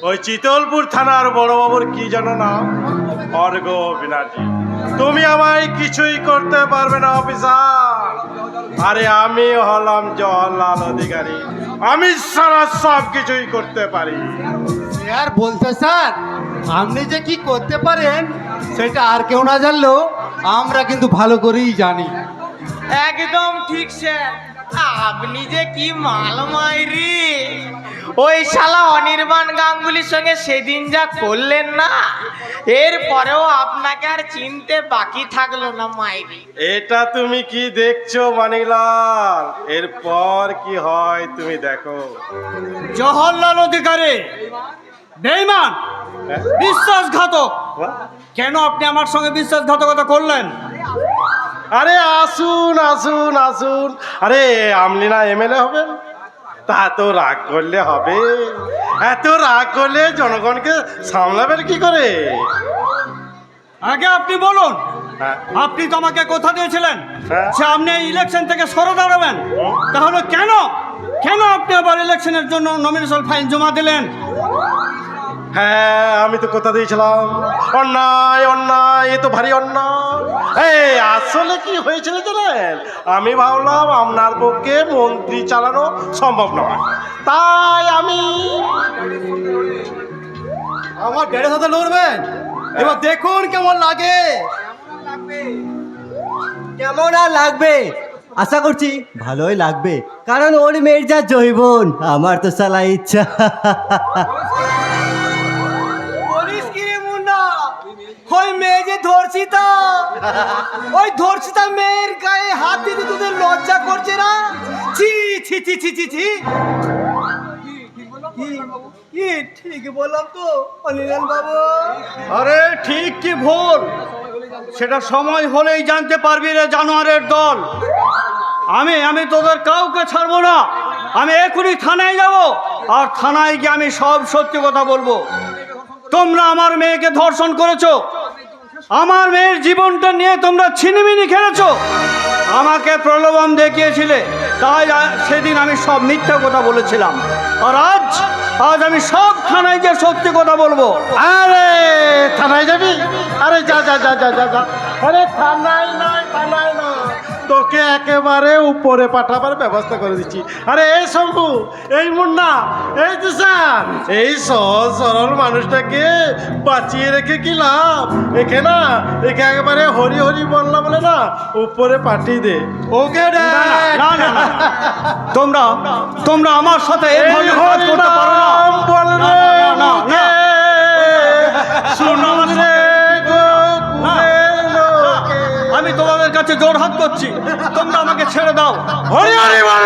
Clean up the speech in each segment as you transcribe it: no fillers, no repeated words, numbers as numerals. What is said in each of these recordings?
ওই চিতলপুর থানার বড় বাবুর কি জানো নাম? অর্ঘ ব্যানার্জি। তুমি আমায় কিছুই করতে পারবে না অফিসার। আরে আমি হলাম জওহরলাল অধিকারী, আমি সারা সব কিছুই করতে পারি। আর বলতে স্যার, আপনি যে কি করতে পারেন সেটা আর কেউ না জানলেও আমরা কিন্তু ভালো করেই জানি। একদম ঠিক স্যার, আপনি যে কি মাল মাইরি। ওই শালা অনির্বাণ গাঙ্গুলির সঙ্গে সেদিন যা করলেন না, এরপরেও আপনাকে আর চিনতে বাকি থাকলো না মাইরি। এটা তুমি কি দেখছো মানিকলাল? এরপর কি হয় তুমি দেখো। জওহরলাল অধিকারী বেঈমান, বিশ্বাসঘাতক। কেন আপনি আমার সঙ্গে বিশ্বাসঘাতকতা করলেন? আরে আসুন আসুন আসুন। আরে আপনি না এমএলএ হবেন? তা তো রাগ করলে হবে? এত রাগ করলে জনগণকে সামলাবেন কি করে? আগে আপনি বলুন, হ্যাঁ। আপনি তো আমাকে কথা দিয়েছিলেন হ্যাঁ। যে আপনি এই ইলেকশন থেকে সরে দাঁড়াবেন। তাহলে কেন কেন আপনি আবার ইলেকশনের জন্য নমিনেশন ফাইল জমা দিলেন? হ্যাঁ, আমি তো কথা দিয়েছিলাম। অন্যায় অন্যায়, এ তো ভারী অন্যায়। এই আসলে কি হয়েছিল জানেন? আমি ভাবলাম আপনার পক্ষে মন্ত্রী চালানো সম্ভব নয়, তাই আমি আমার 1,500 লড়বেন, এবার দেখুন কেমন লাগে। কেমন আর লাগবে? আশা করছি ভালোই লাগবে, কারণ ওর মেয়ের যা জৈবন, আমার তো সালা ইচ্ছা। বলিস কি রে মুন্না, ওই মেয়ে যে ধর্ষিতা, ওই ধর্ষিতা মেয়ের গায়ে হাত দিতে তোদের লজ্জা করছে না? ছি ছি ছি ছি ছি ছি। কি ঠিক বললাম তো অনির্বাণ বাবু? আরে ঠিক কি ভুল সেটা সময় হলেই জানতে পারবি রে জানোয়ারের দল। আমি তোদের কাউকে ছাড়বো না। আমি এখনই থানায় যাব, আর থানায় গিয়ে আমি সব সত্যি কথা বলবো। তোমরা আমার মেয়েকে ধর্ষণ করেছো, আমার মেয়ের জীবনটা নিয়ে তোমরা ছিনিমিনি খেলেছো, আমাকে প্রলোভন দেখিয়েছিলে, তাই সেদিন আমি সব মিথ্যা কথা বলেছিলাম। আর আজ আমি সব থানায় গিয়ে সত্যি কথা বলবো। আরে থানায় যাবি? আরে যা যা যা যা যা যা। আরে থানায় নয়, থানায় নয়, তোকে একেবারে উপরে পাঠাবার ব্যবস্থা করে দিচ্ছি। আরে এই শম্ভু, এই মুন্না, এই তুষার, এই সহজ সরল মানুষটাকে বাঁচিয়ে রেখে কি লাভ? একে না, একে একেবারে হরি হরি বললা বলে না উপরে পাঠিয়ে দে। ওকে না, না, না, না। তোমরা আমার সাথে এইভাবে কাজ করতে পারো না। বল রে না, না, না। শুনুন রে গোকুলের লোকে। আমি তোমাদের কাছে জোড়হাত করছি, তোমরা আমাকে ছেড়ে দাও। হরি হরি বল।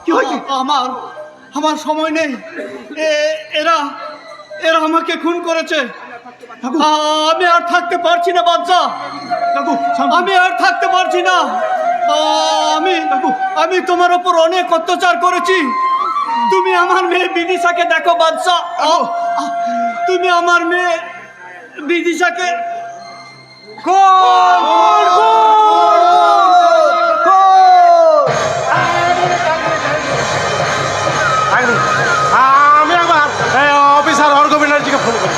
কি হয়েছে? আমার সময় নেই। এরা আমাকে খুন করেছে। আমি আর থাকতে পারছি না বাচ্চা, আমি আর থাকতে পারছি না। আমি তোমার ওপর অনেক অত্যাচার করেছি। তুমি আমার মেয়ে বিদিশাকে দেখো বাদশা, তুমি আমার মেয়ে বিদিশাকে আমি একবার অফিসার অর্ঘ ব্যানার্জিকে ফোন করি।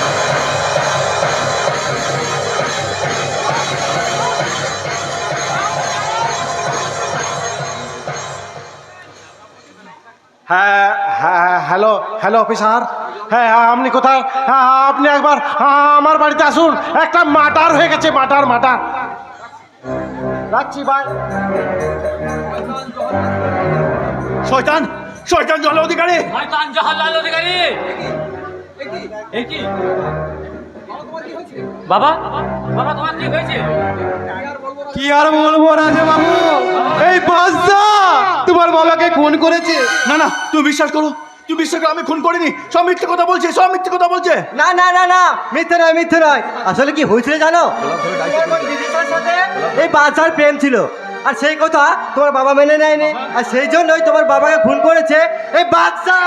হ্যাঁ হ্যাঁ, হ্যালো হ্যালো অফিসার। হ্যাঁ আপনি কোথায়? হ্যাঁ আপনি একবার আমার বাড়িতে আসুন, একটা মার্ডার হয়ে গেছে, মার্ডার। রাখছি, ভাই। শয়তান জল অধিকারী। বাবা তোমার কি হয়েছে? কি আর বলবো রাজা বাবু, এই বাদশা তোমার বাবাকে খুন করেছে। না তুমি বিশ্বাস করো, তুই বিশ্বাস কর আমি খুন করিনি, সব মিথ্যে কথা বলছে, সব মিথ্যে কথা বলছে। না না না না, মিথ্যে নয় মিথ্যে নয়। আসলে কি হয়েছিল জানো, তোমার বিদিশার সাথে এই বাচ্চার প্রেম ছিল, আর সেই কথা তোমার বাবা মেনে নেয়নি, আর সেই জন্যই তোমার বাবাকে খুন করেছে এই বাচ্চা।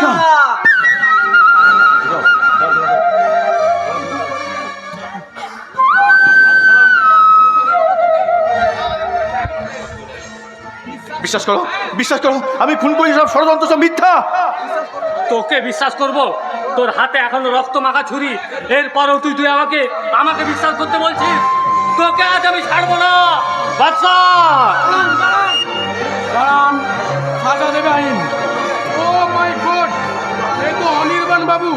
বিশ্বাস করো, বিশ্বাস করো, আমি খুন করি, সব ষড়যন্ত্র, সব মিথ্যা। তোকে বিশ্বাস করব? তোর হাতে এখনো রক্ত মাখা ছুরি, এরপরও তুই আমাকে আমাকে বিশ্বাস করতে বলছিস? তোকে আজ আমি ছাড়বো না বাদশা। সাজা দেবে আইন। ও মাই গড, এ তো অনির্বাণ বাবু।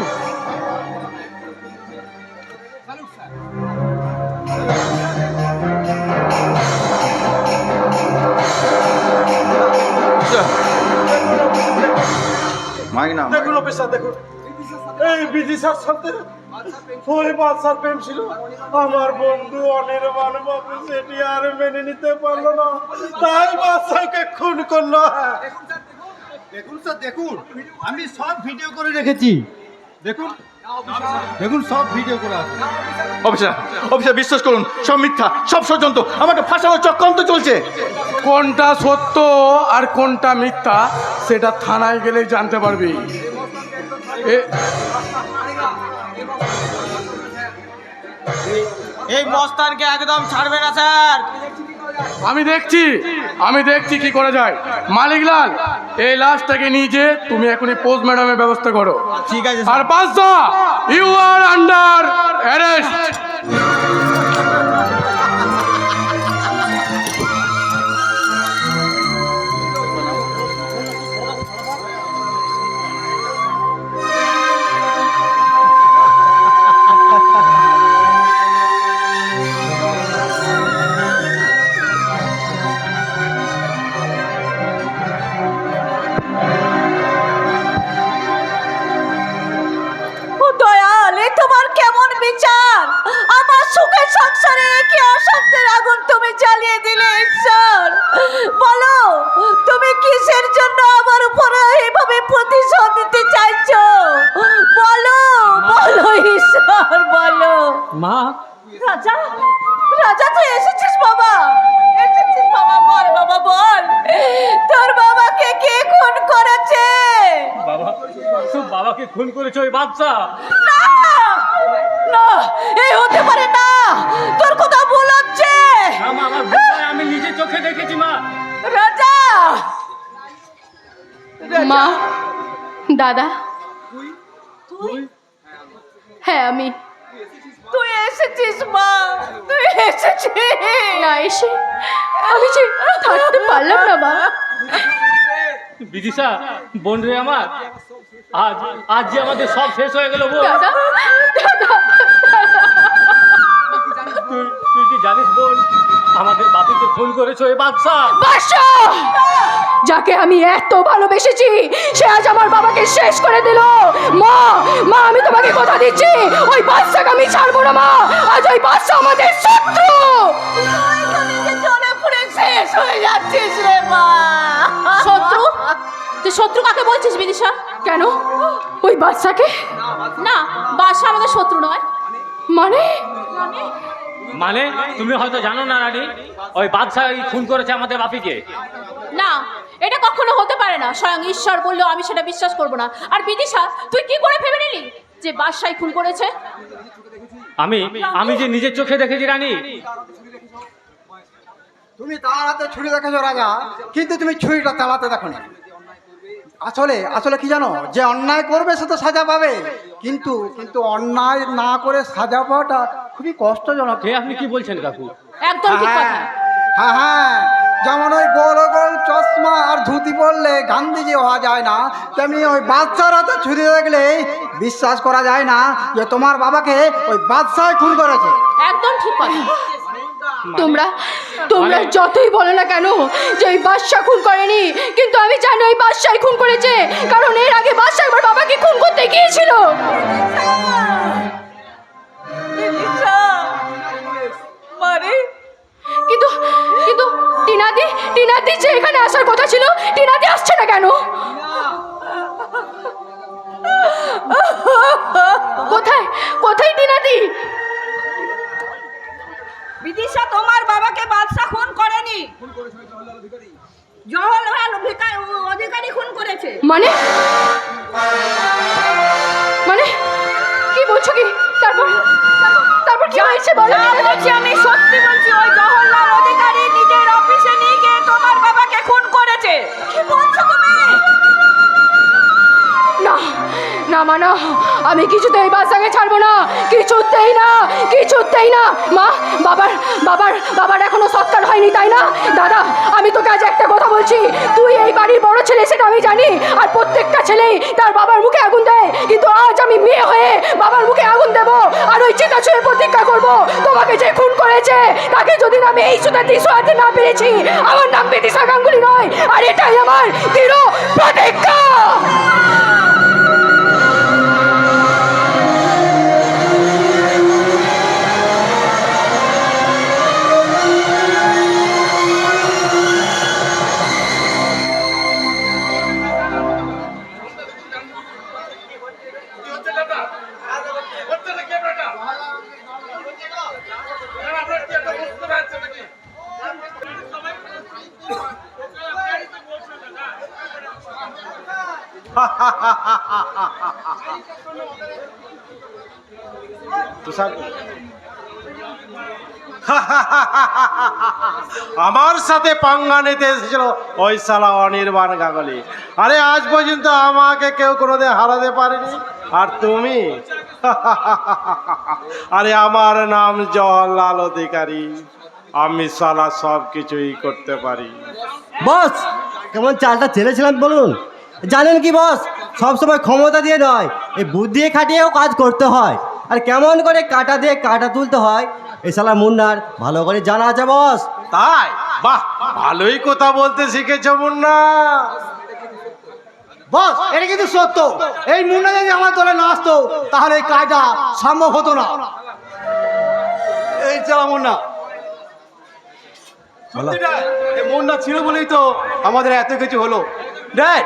দেখুন অফিসার, দেখুন এই বিদিশার সাথে ওই বাচ্চার প্রেম ছিল। আমার বন্ধু অনির্বাণ বাবু সেটি আর মেনে নিতে পারলো না, তাই বাচ্চাকে খুন করলো। দেখুন স্যার, দেখুন আমি সব ভিডিও করে রেখেছি, দেখুন দেখুন সব ভিডিও করা আছে। অফিসার, অফিসার বিশ্বাস করুন, সব মিথ্যা, সব ষড়যন্ত্র, আমাকে ফাঁসানোর চক্রান্ত চলছে। কোনটা সত্য আর কোনটা মিথ্যা সেটা থানায় গেলেই জানতে পারবি। এই মস্তানকে একদম ছাড়বে না স্যার। আমি দেখছি কি করা যায়। মালিকলাল, এই লাশটাকে নিয়ে যে তুমি এখনই পোস্ট ম্যাডামের ব্যবস্থা করো। ঠিক আছে আর বাদশা, you R under arrest. Dayal, এ তোমার কেমন বিচার? আমার সুখের সংসারে কি অশান্তির আগুন তুমি জ্বালিয়ে দিলে ঈশ্বর? বলো, তুমি কিসের জন্য আমার উপরে এইভাবে প্রতিশোধ নিতে চাইছো? বলো বলো ঈশ্বর, বলো। মা, রাজা, রাজা তুই এসেছিস বাবা, এসেছিস বাবা, বল বাবা বল, তোর বাবাকে কে খুন করেছে? বাবা, তুই বাবাকে খুন করেছো ওই বাদশা? না না, এই হতে পারে না, তোর কথা ভুল হচ্ছে। না মা, আমার ভুল নয়, আমি নিজে চোখে দেখেছি মা। রাজা, মা, দাদা, হ্যাঁ আমি। তুই এসেছিস মা, তুই এসেছিস। না এসে আমি যে থাকতে পারলাম না মা। বিদিশা, বোন রে আমার, আজ আজ যে আমাদের সব শেষ হয়ে গেল বোন। দাদা, দাদা, তুই কি জানিস বোন, আমাদের বাপিকে খুন করেছো এই বাদশা। বাদশা, যাকে আমি এত ভালোবেসেছি সে আজ আমার বাবাকে শেষ করে দিল। মা, মা আমি তোমাকে কথা দিচ্ছি, ওই বাদশাকে আমি ছাড়বো না মা। আজ ওই বাদশা আমাদের শত্রু। চলে পুরে শেষ হয়ে যাচ্ছিস রে মা। শত্রু? তুই শত্রু কাকে বলছিস বিদিশা? কেন ওই বাদশাকে? না, বাদশা আমাদের শত্রু নয়। মানে মানে তুমি হয়তো জানো না রানী, ওই বাদশা খুন করেছে আমাদের বাপিকে। না, এটা কখনো হতে পারে না। স্বয়ং ঈশ্বর বললেও আমি সেটা বিশ্বাস করব না। আর বিদিশা, তুই কি করে ভেবে নিলি যে বাদশাই খুন করেছে? আমি যে নিজের চোখে দেখেছি রানী। তুমি তার হাতে ছুরি দেখেছো রাজা, কিন্তু তুমি ছুরিটা চালাতে দেখো না। আসলে আসলে কি জানো, যে অন্যায় করবে সে তো সাজা পাবে, কিন্তু কিন্তু অন্যায় না করে সাজা পাওয়াটা খুবই কষ্টজনক। আপনি কি বলছেন কাকু? একদম ঠিক কথা। হ্যাঁ হ্যাঁ, যেমন ওই গোল গোল চশমা আর ধুতি পরলে গান্ধীজি হওয়া যায় না, তেমনি ওই বাচ্চার হাতে ছুরি দেখলে বিশ্বাস করা যায় না যে তোমার বাবাকে ওই বাদশাই খুন করেছে। একদম ঠিক কথা। তোমরা তোমরা যতই বলো না কেন যে ওই বাদশা খুন করেনি, কিন্তু আমি জানি ওই বাদশাই খুন করেছে, কারণ এর আগে বাদশা আমার বাবাকে খুন করতে গিয়েছিল। মানে কিন্তু কিন্তু টিনাদি যে এখানে আসার কথা ছিল, টিনাদি আসছে না কেন? জওহরলাল অধিকারী খুন করেছে। মানে মানে কি বলছো কি? তারপর তারপর কি হয়েছে বলো? বলছি, আমি সত্যি বলছি, ওই জওহরলাল অধিকারী নিজের অফিসে নিয়ে গিয়ে তোমার বাবাকে খুন করেছে। কি বলছো তুমি? না না মা না, আমি কিছুতেই বাচ্চাকে ছাড়বো না, কিছুতেই না, কিছুতেই না। মা, বাবার এখনো সৎকার হয়নি তাই না? দাদা, আমি তোকে আজ একটা কথা বলছি, তুই এই বাড়ির বড় ছেলে সেটা আমি জানি, আর প্রত্যেকটা ছেলেই তার বাবার মুখে আগুন দেয়, কিন্তু আজ আমি মেয়ে হয়ে বাবার মুখে আগুন দেব, আর ওই চিতা ছুঁয়ে প্রতিজ্ঞা করবো, তোমাকে যে খুন করেছে তাকে যদি আমি এই সুতাতে শোয়াতে না পেরেছি, আমার নাম বিদিশা গাঙ্গুলি নয়, আর এটাই আমার দৃঢ় প্রতিজ্ঞা। আমার সাথে পাঙ্গা নিতে এসেছিল ওই শালা অনির্বাণ গাঙ্গুলি। আরে আজ পর্যন্ত আমাকে কেউ কোনোদিন হারাতে পারেনি, আর তুমি আরে আমার নাম জওহরলাল অধিকারী, আমি শালা সব কিছুই করতে পারি। বস, কেমন চালটা ছেড়েছিলাম বলুন? জানেন কি বস, সবসময় ক্ষমতা দিয়ে নয়, এই বুদ্ধি খাটিয়েও কাজ করতে হয়, আর কেমন করে কাটা দিয়ে কাটা তুলতে হয় এই শালা মুন্নার ভালো করে জানা আছে বস। তাই? বাহ, ভালোই কথা বলতে শিখেছো মুন্না। বস, এটা কিন্তু সত্য। এই মুন্না যদি আমার দলে না আসতো তাহলে এই কাজটা সম্ভব হতো না। এই চালা মুন্না, এই মুন্না ছিল বলেই তো আমাদের এত কিছু হলো। ড্যাড,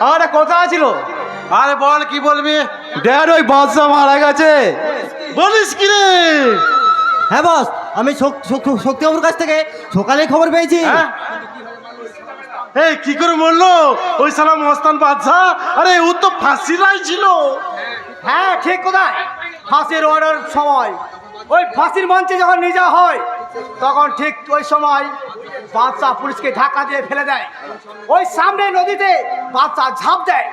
আমার একটা কথা ছিল। আরে বল, কি বলবি? ড্যাড, ওই বাদশা মারা গেছে। বলিস কি রে? হ্যাঁ বস, আমি শক্তিবাবুর কাছ থেকে সকালে খবর পেয়েছি। এই কি করে মরলো ওই সালা মস্তান বাদশা? আরে ও তো ফাঁসিরাই ছিল। হ্যাঁ, ঠিক কোথায়, ফাঁসির অর্ডার সময় ওই ফাঁসির মঞ্চে যখন নিয়ে যাওয়া হয় তখন ঠিক ওই সময় বাদশাহ পুলিশকে ধাক্কা দিয়ে ফেলে দেয়। ওই সামনে নদীতে বাদশাহ ঝাঁপ দেয়,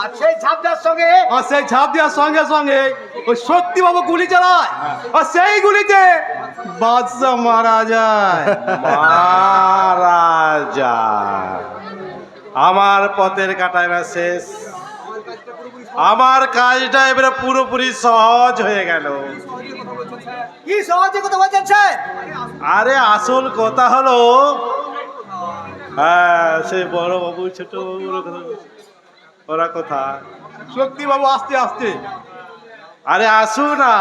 আর সেই ঝাঁপ দেওয়ার সঙ্গে সেই ঝাঁপ দেওয়ার সঙ্গে সঙ্গে ওই সত্যিবাবু গুলি চালায়, আর সেই গুলিতে বাদশা মারা যায়। মারা যায়। আমার পথের কাটা এবার শেষ, আমার কাজটা এবারে পুরোপুরি সহজ হয়ে গেল। কি সহজে কথা বলছেন স্যার? আরে আসল কথা হলো, হ্যাঁ, সেই বড় বাবু ছোট বাবুর কথা, ওরা কথা শক্তি বাবু আস্তে আস্তে। আরে আসু না,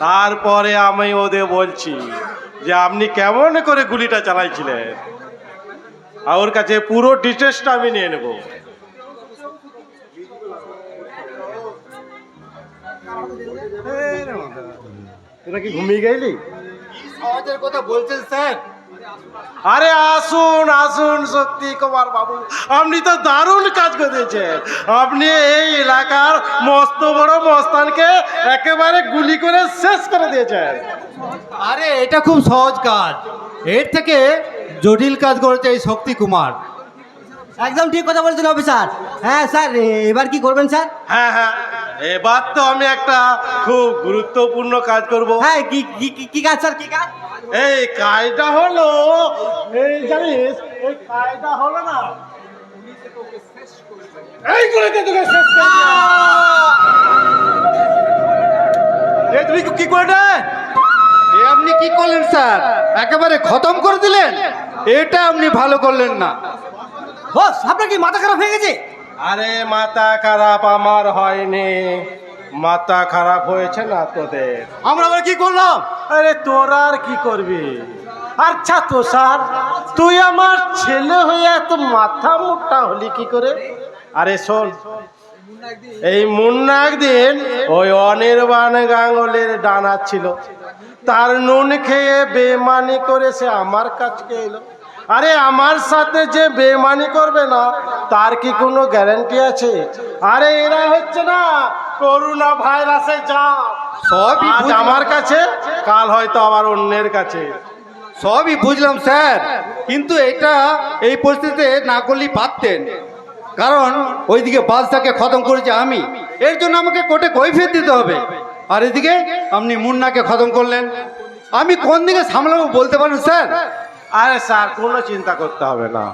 তারপরে আমি ওদের বলছি যে আপনি কেমন করে গুলিটা চালাইছিলেন, আর ওর কাছে পুরো ডিটেলসটা আমি নিয়ে নেব। তোরা কি ঘুমিয়ে গেলি? সহজের কথা বলছেন স্যার? আরে আসুন আসুন শক্তি কুমার বাবু, আপনি তো দারুণ কাজ করেছেন। আপনি এই এলাকার মস্ত বড় মস্তানকে একেবারে গুলি করে শেষ করে দিয়েছেন। আরে এটা খুব সহজ কাজ, এর থেকে জটিল কাজ করেছে এই শক্তি কুমার। একদম ঠিক কথা বলছেন অফিসার। হ্যাঁ স্যার, এবার কি করবেন স্যার? হ্যাঁ হ্যাঁ, এবার তো আমি একটা খুব গুরুত্বপূর্ণ কাজ করব। হ্যাঁ, কি কি কি কাজ স্যার? কি কাজ? এই কাজটা হলো, এই জানিস, এই কাজটা হলো না, এই গুলিতে তোকে শেষ করে এই তুমি কি করলে? এ আপনি কি করলেন স্যার? একেবারে খতম করে দিলেন। এটা আপনি ভালো করলেন না। বস, আপনার কি মাথা খারাপ হয়ে গেছে? আরে মাথা খারাপ আমার হয়নি, মাথা খারাপ হয়েছে না তোদের। আমরা আবার কি করলাম? আরে তোরা আর কি করবি? আচ্ছা তো স্যার, তুই আমার ছেলে হয়ে এত মাথা মোটা হলি কি করে? আরে শোন, এই মুন্না একদিন ওই অনির্বাণ গাঙ্গুলির ডানা ছিল, তার নুন খেয়ে বেমানি করে সে আমার কাছে এলো, আরে আমার সাথে যে বেমানি করবে না তার কি কোনো গ্যারান্টি আছে? আরে এরা হচ্ছে না করোনা ভাইরাসের জাত। সবই আজ আমার কাছে, কাল হয়তো আবার অন্যের কাছে। সবই বুঝলাম স্যার, কিন্তু এটা এই পরিস্থিতিতে না করলেই পারতেন, কারণ ওইদিকে বাসটাকে খতম করেছি আমি, এর জন্য আমাকে কোর্টে কৈফিয়ত দিতে হবে। আর এদিকে আপনি মুন্নাকে খতম করলেন, আমি কোন দিকে সামলাবো বলতে পারেন স্যার? আরে স্যার কোনো চিন্তা করতে হবে না,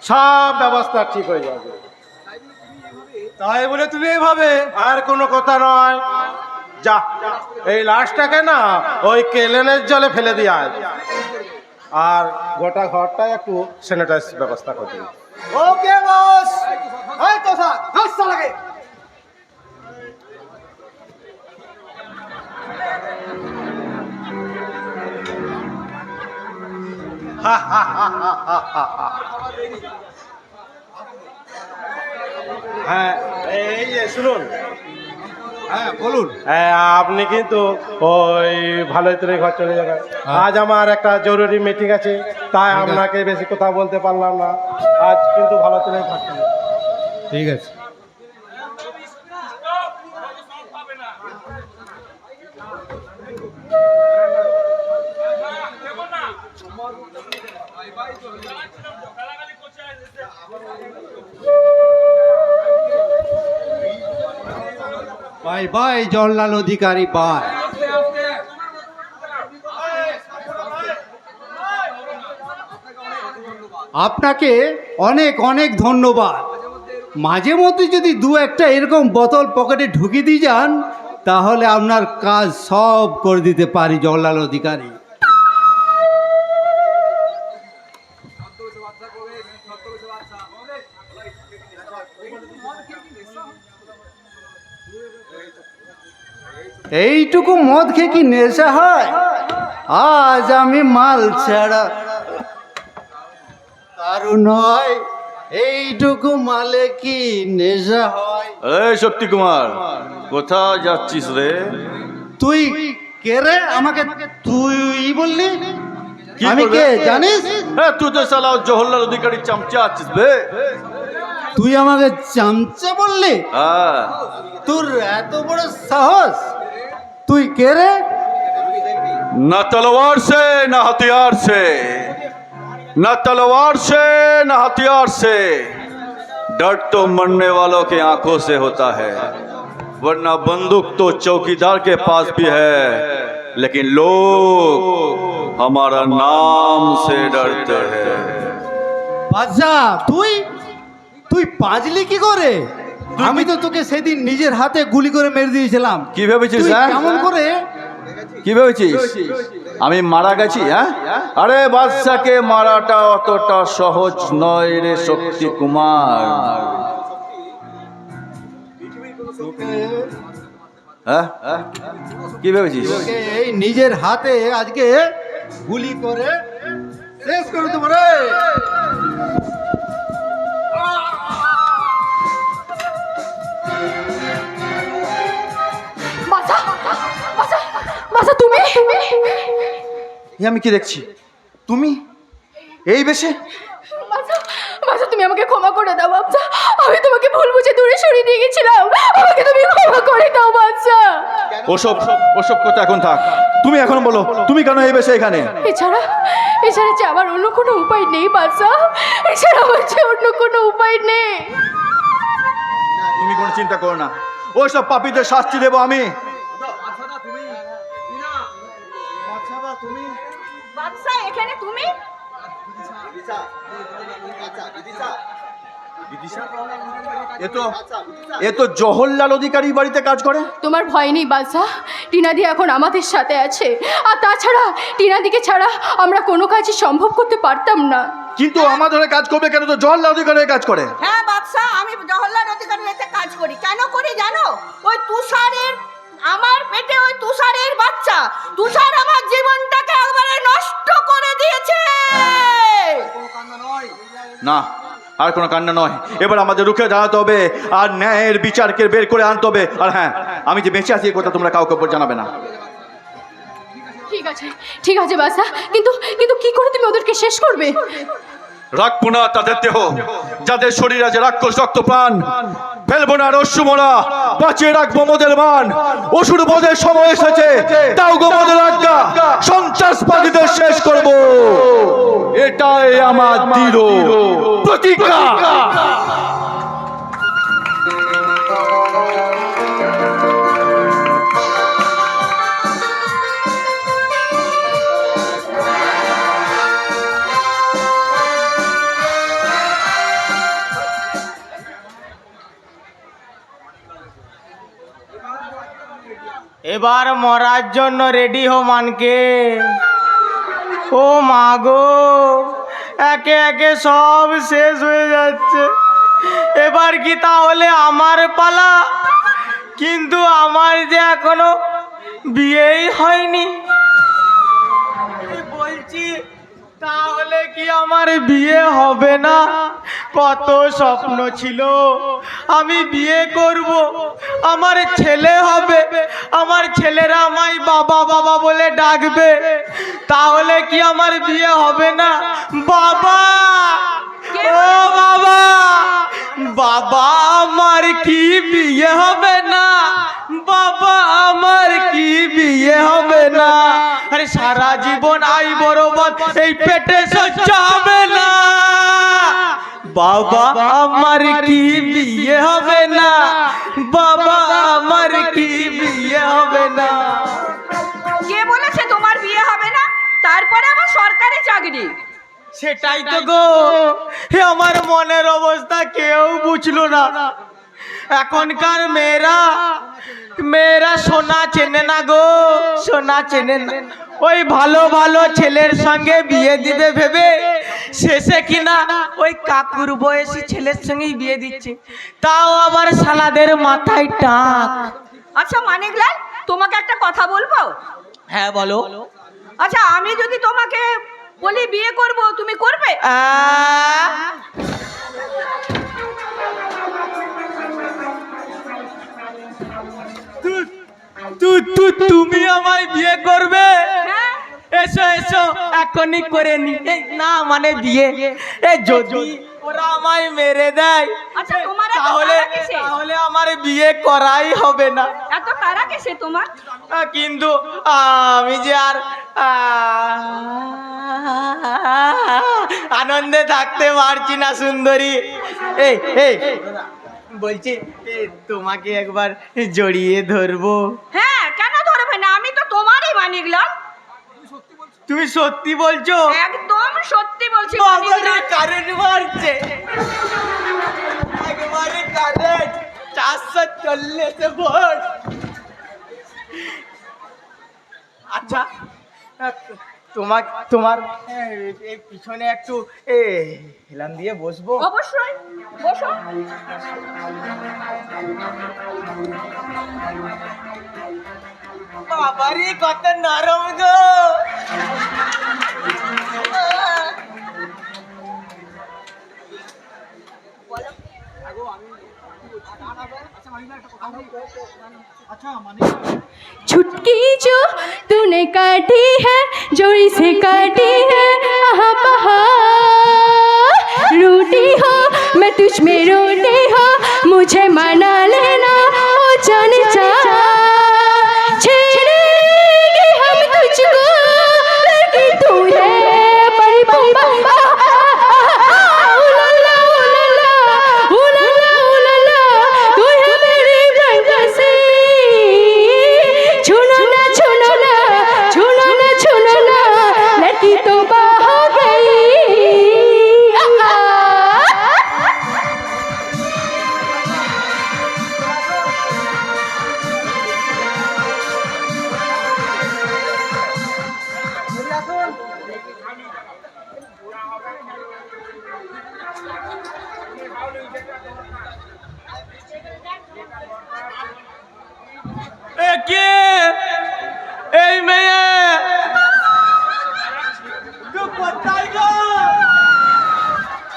সব ব্যবস্থা ঠিক হয়ে যাবে। তাই বলে তুমি এইভাবে? আর কোনো কথা নয়, যা এই লাশটাকে না ওই কেলেনের জলে ফেলে দিয়ে আয়, আর গোটা ঘরটা একটু স্যানিটাইজ ব্যবস্থা করে দিন। ওকে বস, এই তো স্যার, হাসতে লাগে। হ্যাঁ এই যে শুনুন, হ্যাঁ বলুন। হ্যাঁ আপনি কিন্তু ওই ভালোই করে ঘর চলে যাবেন। আজ আমার একটা জরুরি মিটিং আছে, তাই আপনাকে বেশি কথা বলতে পারলাম না। আজ কিন্তু ভালো করে ঘর চলে যাবেন। ঠিক আছে। Bye bye Jawaharlal Adhikari bye. আপনাকে অনেক অনেক ধন্যবাদ। মাঝে মধ্যে যদি দু একটা এরকম বোতল পকেটে ঢুকিয়ে দিয়ে যান তাহলে আপনার কাজ সব করে দিতে পারি জওহরলাল অধিকারী। এইটুকু মদ খেয়ে কি নেশা হয়? আজ আমি মাল ছাড়া কারু নয়, এইটুকু মালে কি নেশা হয়? এই শক্তি কুমার, কোথায় যাচ্ছিস রে? তুই কে রে? আমাকে তুই বললি? কি আমি করবে? কে জানিস? হ্যাঁ তুই তো সালা জওহরলাল অধিকারী চামচা আছিস বে। তুই আমাকে চামচা বললি? হ্যাঁ তোর এত বড় সাহস? তুই কে রে? ना तलवार से ना हथियार से, ना तलवार से ना हथियार से, डर तो मरने वालों के आंखों से होता है, वरना बंदूक तो चौकीदार के पास भी है, लेकिन लोग हमारा नाम से डरते हैं। বাদশা তুই তুই পাজলি কি করে? আমি তো তোকে সেদিন নিজের হাতে গুলি করে মেরে দিয়েছিলাম। কি ভেবেছিস? তুই হ্যাঁ? কেমন করে? কি ভেবেছিস আমি মারা গেছি? হ্যাঁ, আরে বাদশাকে মারাটা অতটা সহজ নয় রে শক্তি কুমার। হ্যাঁ কি ভেবেছিস? তোকে এই নিজের হাতে আজকে গুলি করে শেষ করে দেবো রে। বাসা বাসা বাসা তুমি এ আমি কি দেখছি? তুমি এই বেশে? বাসা বাসা তুমি আমাকে ক্ষমা করে দাও বাচ্চা, আমি তোমাকে ভুল বুঝে দূরে সরিয়ে দিয়ে গেছিলাম, আমাকে তুমি ক্ষমা করে দাও বাচ্চা। ওসব ওসব কথা এখন থাক, তুমি এখন বলো তুমি কেন এই বেশে এখানে? এছাড়া এছাড়া যে আমার অন্য কোনো উপায় নেই বাচ্চা, এছাড়া আমার যে অন্য কোনো উপায় নেই। তুমি কোনো চিন্তা করো না, ওইসব পাপীদের শাস্তি দেবো আমি। বাদশা এখানে তুমি? এ তো জওহরলাল অধিকারী বাড়িতে কাজ করে। তোমার ভয় নেই বাদশা, টিনাদি এখন আমাদের সাথে আছে, আর তাছাড়া টিনাদিকে ছাড়া আমরা কোনো কাজই সম্ভব করতে পারতাম না। কিন্তু আমাদের হয়ে কাজ করবে কেন? তো জওহরলাল অধিকারী হয়ে কাজ করে। হ্যাঁ বাদশা, আমি জওহরলাল অধিকারীর এতে কাজ করি। কেন করি জানো? ওই তুষারের, আমার পেটে ওই তুষারের বাচ্চা, তুষার আমার জীবনটাকে একবারে নষ্ট করে দিয়েছে। না, আর কোনো কান্না নয়, এবার আমাদের রুখে দাঁড়াতে হবে আর ন্যায়ের বিচারকে বের করে আনতে হবে। আর হ্যাঁ, আমি যে বেঁচে আছি এই কথা তোমরা কাউকে জানাবে না। ঠিক আছে বাদশা, কিন্তু কিন্তু কি করে তুমি ওদেরকে শেষ করবে? রাখবো না তাদের দেহ, যাদের শরীর আছে রাক্ষস রক্ত প্রাণ। ফেলবো না রস্যমরা, বাঁচিয়ে রাখবো মোদের মান। অসুর বধের সময় এসেছে, তাও গো মোদের আজ্ঞা, সন্ত্রাসবাদীদের শেষ করব, এটাই আমার দৃঢ় প্রতিজ্ঞা। এবার মরার জন্য রেডি হো মানকে। ও মা গো, একে একে সব শেষ হয়ে যাচ্ছে। এবার কি তাহলে আমার পালা? কিন্তু আমার যে এখনো বিয়েই হয়নি। বলছি তাহলে কি আমার বিয়ে হবে না? কত স্বপ্ন ছিল আমি বিয়ে করব, আমার ছেলে হবে, আমার ছেলেরা আমায় বাবা বাবা বলে ডাকবে। তাহলে কি আমার বিয়ে হবে না? বাবা, ও বাবা, বাবা আমার কি বিয়ে হবে না? বাবা আমার কি বিয়ে হবে না? আরে সারা জীবন আই বরবাদ এই পেটে সহ্য হবে না। বাবা আমার কি বিয়ে হবে না? বাবা আমার কি বিয়ে হবে না? কে বলেছে তোমার বিয়ে হবে না? তারপরে আবার সরকারি চাকরি। সেটাই তো গো, আমার মনের অবস্থা কেউ বুঝলো না। এখনকার মেয়েরা সোনা চেনে না গো, সোনা চেনে না। ওই ভালো ভালো ছেলের সঙ্গে বিয়ে দিবে ভেবে শেষে কিনা ওই কাকুর বয়সী ছেলের সঙ্গেই বিয়ে দিচ্ছে, তাও আবার শালাদের মাথায় টাক। আচ্ছা মানিকলাল, তোমাকে একটা কথা বলবো? হ্যাঁ বলো। আচ্ছা আমি যদি তোমাকে বলি বিয়ে করব, তুমি করবে? তুমি আমায় বিয়ে করবে? হ্যাঁ। এসো এসো এখনই করে নি। না মানে বিয়ে যদি ওরা আমায় মেরে দেয় আচ্ছা তোমার এত তাহলে তাড়া কিসে? তাহলে আমার বিয়ে করাই হবে না। এত তারা কিসে তোমার? কিন্তু আমি যে আর আনন্দে থাকতে পারছি না সুন্দরী। এই এই বলছি তোমাকে একবার জড়িয়ে ধরবো? হ্যাঁ, কেন ধরবে না? আমি তো তোমারই মানিকলাল। তুমি সত্যি বলছো? একদম সত্যি বলছি বাবারে মানিকলাল। কারেন্ট মারছে, একবারে কারেন্ট 440 ভোল্ট। আচ্ছা তোমার এই পিছনে একটু হেলান দিয়ে বসবো? অবশ্যই বসো। বাবারে কত নরম গো। छुटकी जो तूने काटी है, जोड़ी से काटी है, आहा पहाड़। रूठी हो मैं तुझ में रूठी हो, मुझे मना लेना ओ जाने जा। छेड़ेंगे हम तुझको, लड़की तू है परिपक्व। কে এই মেয়ে? তুই কোথায় গো?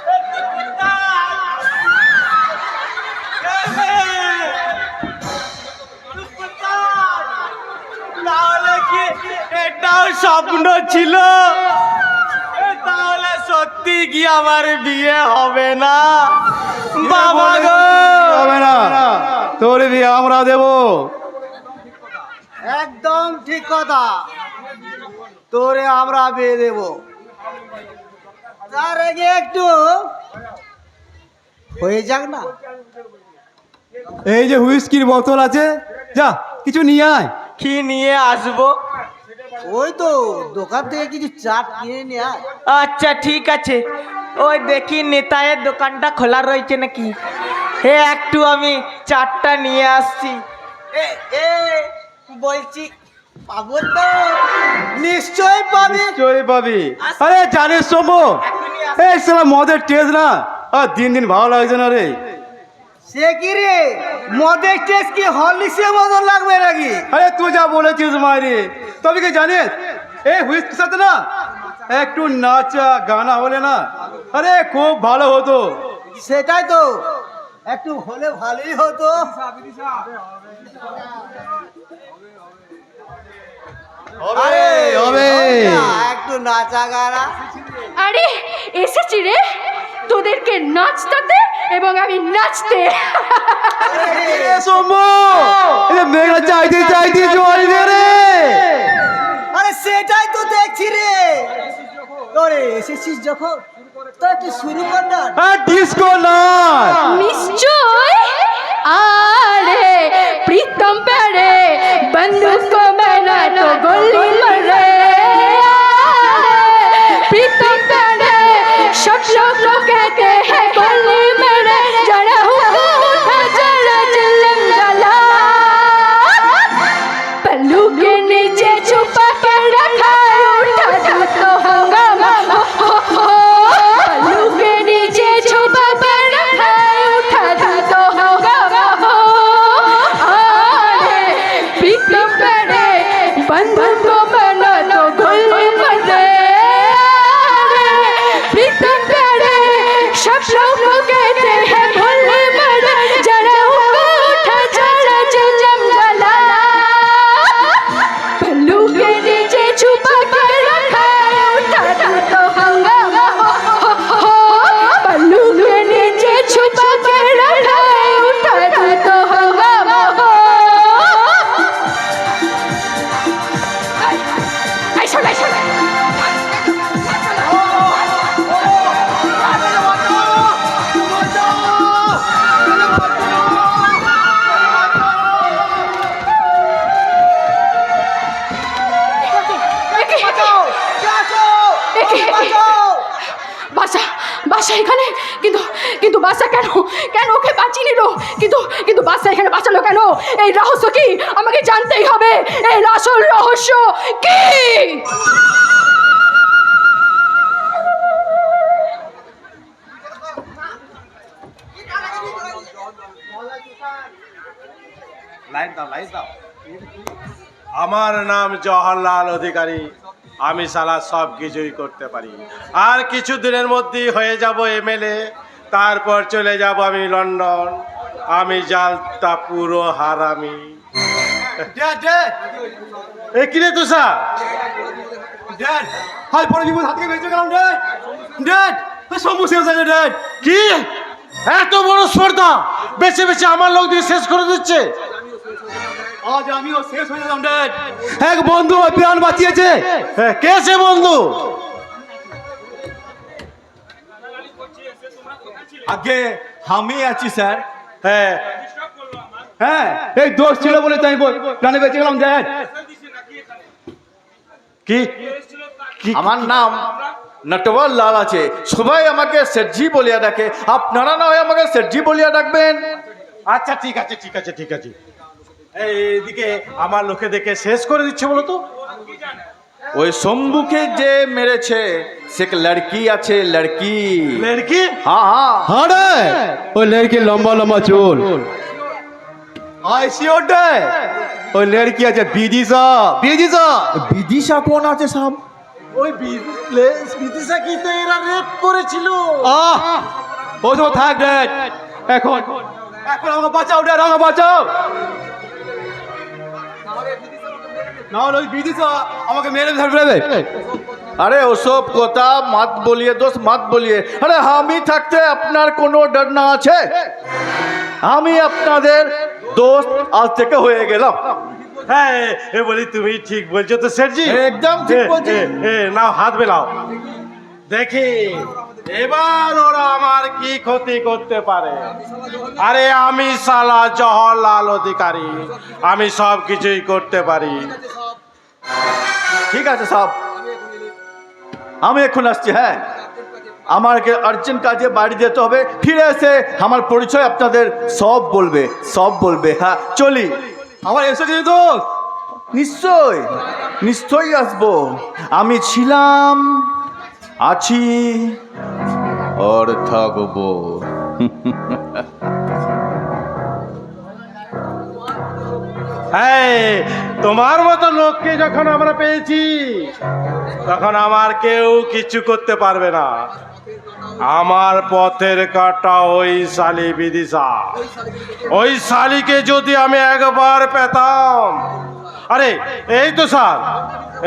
তুই কোথায়? এই মেয়ে, তুই কোথায়? তাহলে কি এটাও স্বপ্ন ছিল? তাহলে সত্যি কি আমার বিয়ে হবে না বাবা গো? হবে না, তোর বিয়ে আমরা দেবো। একদম ঠিক কথা, তোরে আমরা বিয়ে দেব। তার আগে একটু হয়ে যাক না। এই যে হুইস্কির বোতল আছে, যা কিছু নিয়ে আয়। কি নিয়ে আসবো? ওই তো দোকান থেকে কিছু চাট কিনে নিয়ে আয়। আচ্ছা ঠিক আছে, ওই দেখি নেতায়ের দোকানটা খোলা রয়েছে নাকি। একটু আমি চাটটা নিয়ে আসছি। এ এ বলছি পাবো তো? নিশ্চয়ই পাবি। চলে পাবি। আরে জানিস শোভো, এই সালা মদের টেস্ট না আর দিন দিন ভালো লাগছে না রে। সে কি রে, মদের টেস্ট কি হরলিক্সের মতন লাগবে নাকি? আরে তুই যা বলেছিস মায়েরে, তবে কি জানিস এই হুইস্কির সাথে না একটু নাচা গানা হলে না, আরে খুব ভালো হতো। সেটাই তো, একটু হলে ভালোই হতো। আরে হবে একটু নাচা গানা। আরে এসেছি রে তোদেরকে নাচতে এবং আমি নাচতে। মেঘা চাইতে চাইতে জল রে। আরে সেটাই তো দেখছি রে। তোরে এসেছিস যখন, তো একটু শুরু কর না। ডিস্কো না নিশ্চয়। আরে प्रीतम प्यारे बंदूक को मैंने तो गोली मारे। प्रीतम प्यारे सब लोग कहते हैं गोली मारे। जरा हुक्का उठा जरा चिल्लम जला, पल्लू के नीचे छुपा के रखा उठा दो तो हंगामा। पल्लू के नीचे छुपा के रखा उठा दो तो हंगामा। अरे प्रीतम प्यारे बंधन को बना तो गोली मारे। प्रीतम प्यारे सब लोग कहते हैं गोली मारे। जरा हुक्का उठा जरा चिल्लम जला, पल्लू के नीचे छुपा के रखा उठा दो तो हंगामा। पल्लू के नीचे छुपा के रखा उठा दो तो हंगामा। ऐसा ऐसा বাসা বাসা এখানে, কিন্তু কিন্তু বাসা কেন কেন ওকে বাঁচিয়ে নিল? কিন্তু কিন্তু বাসা এখানে বাঁচালো কেন? এই রহস্য কি আমাকে জানতেই হবে। এই আসল রহস্য কি? আমার নাম জওহরলাল অধিকারী। আমি সালা সব কিছুই করতে পারি। আর কিছু দিনের মধ্যেই হয়ে যাব এমএলএ। তারপর চলে যাব আমি লন্ডন। আমি জালটা পুরো হারামি। এ কিরে তুষা, হাই পরে বিপদ হাত থেকে বেঁচে গেলাম রে। ড্যাড সমস্যা হয়েছে ড্যাড। কি এত বড় স্পর্ধা? বেছে বেছে আমার লোক দিয়ে শেষ করে দিচ্ছে। আজ আমিও শেষ হয়ে গেলাম ড্যাড। এক বন্ধু ওই প্রাণ বাঁচিয়েছে। কে সে বন্ধু? আগে আমি আছি স্যার। হ্যাঁ হ্যাঁ, এই দোষ ছিল বলে তাই প্রাণে বেঁচে গেলাম ড্যাড। কি আমার নাম নটওয়াল লাল আছে, সবাই আমাকে সেটজি বলিয়া ডাকে। আপনারা না হয় আমাকে সেটজি বলিয়া ডাকবেন। আচ্ছা ঠিক আছে ঠিক আছে ঠিক আছে। এইদিকে আমার লোকে দেখে শেষ করে দিচ্ছে বলো তো। ওই শম্ভুকে যে মেরেছে সে এক লড়কি আছে, লড়কি। লড়কি? হ্যাঁ হ্যাঁ हाँ रे, वो लड़की लंबा लंबा चूल। आईसीओ डे, वो लड़की আছে বিদিশা। বিদিশা? বিদিশা কোন আছে সাহেব? ওই বিদিশা কি তো এরা রেপ করেছিল। ও তো থাক ড্যাড। এখন এখন আমাকে বাঁচাও ড্যাড, আমাকে বাঁচাও। না হলে ওই বিদিশা আমাকে মেরে ফেলবে। अरे ওসব কথা मत बोलिए दोस्त मत बोलिए। अरे আমি থাকতে আপনার কোনো ডর না আছে? আমি আপনাদের দোস্ত আজ থেকে হয়ে গেলাম। হ্যাঁ এ বলি তুমি ঠিক বলছো তো স্যারজি? একদম ঠিক বলছি। নাও হাত মেলাও দেখি এবার ওরা আমার কি ক্ষতি করতে পারে। আরে আমি সালা জওহরলাল অধিকারী, আমি সব কিছুই করতে পারি। ঠিক আছে সব, আমি এখন আসছি। হ্যাঁ আমাকে আর্জেন্ট কাজে বাড়ি যেতে হবে, ফিরে এসে আমার পরিচয় আপনাদের সব বলবে। হ্যাঁ চলি। আমার এসে গেছি তো? নিশ্চয় নিশ্চয়ই আসবো। আমি ছিলাম, আছি, আর থাকবো। হ্যাঁ তোমার মতো লোককে যখন আমরা পেয়েছি তখন আমার কেউ কিছু করতে পারবে না। আমার পথের কাটা ওই শালি বিদিশা, ওই শালিকে যদি আমি একবার পেতাম। আরে এই তো স্যার,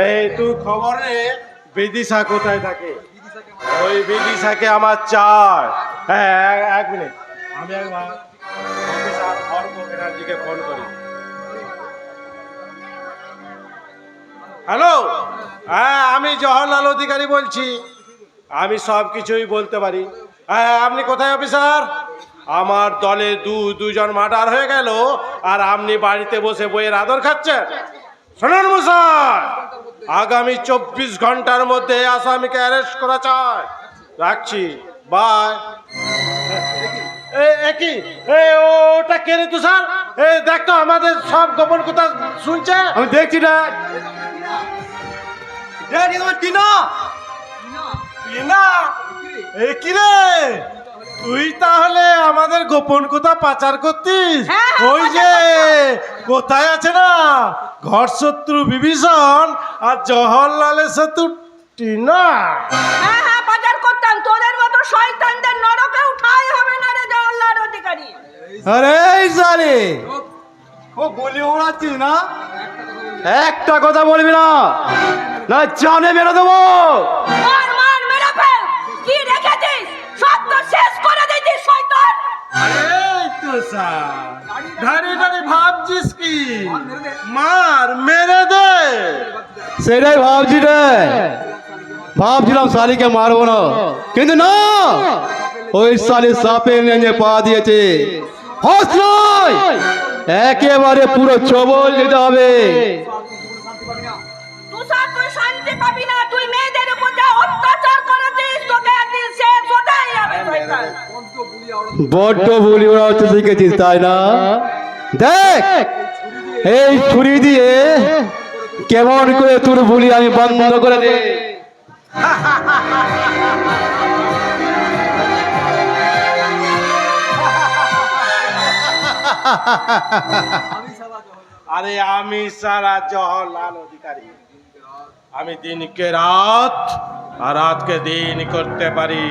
এই তুই খবর নে বিদিশা কোথায় থাকে। ওই বিদিশাকে আমার চাই। হ্যাঁ এক মিনিট, আমি একবার অফিসার অর্ক ব্যানার্জিকে ফোন করি। হ্যালো, হ্যাঁ আমি জওহরলাল অধিকারী বলছি। আমি সব কিছুই বলতে পারি। হ্যাঁ আপনি কোথায় অফিসার? আমার দলে দুজন মার্ডার হয়ে গেল আর আপনি বাড়িতে বসে বইয়ের আদর খাচ্ছেন। শুনুন মশাই, আগামী 24 ঘন্টার মধ্যে আসামিকে অ্যারেস্ট করা চাই। রাখছি, বাই। একই ওটা কে রে তুষার? দেখ তো আমাদের সব গোপন কথা শুনছে। আমি দেখছি না। কি রে, তুই তাহলে আমাদের গোপন কথা পাচার করতিস? ওই যে কোথায় আছে না, ঘর শত্রু বিভীষণ আর জওহরলালের শত্রু টিনা। হ্যাঁ হ্যাঁ পাচার করতাম, তোদের মতো শয়তানদের নরকে উঠাই হবে না রে জওহরলাল অধিকারী। আরে সালে ও বলি ওড়াচ্ছিস না? একটা কথা বলবি না, না জানে মেরে দেবো। মার মার মেরে ফেল, কি রেখেছিস সব তো শেষ করে দিতিস শয়তান। এই তো স্যার, ধারে ধারে ভাবছিস কি? মার মেরে দে। সেটাই ভাবছি রে, ভাবছিলাম শালিকে মারবো না, কিন্তু না, ওই শালি সাপের নেঞ্জে পা দিয়েছে। হস নয়, একেবারে পুরো চবল দিতে হবে। তুষার তুই শান্তি পাবি না, তুই মেয়েদের উপর যা অত্যাচার করেছিস তোকে একদিন শেষ হতেই হবে শয়তান। বড্ড বুলি ওরা হচ্ছে শিখেছিস তাই না? দেখ এই ছুরি দিয়ে কেমন করে তোর বুলি আমি বন্ধ করে দে। আরে আমি সারা জওহরলাল অধিকারী, আমি দিনকে রাত আর রাতকে দিন করতে পারি।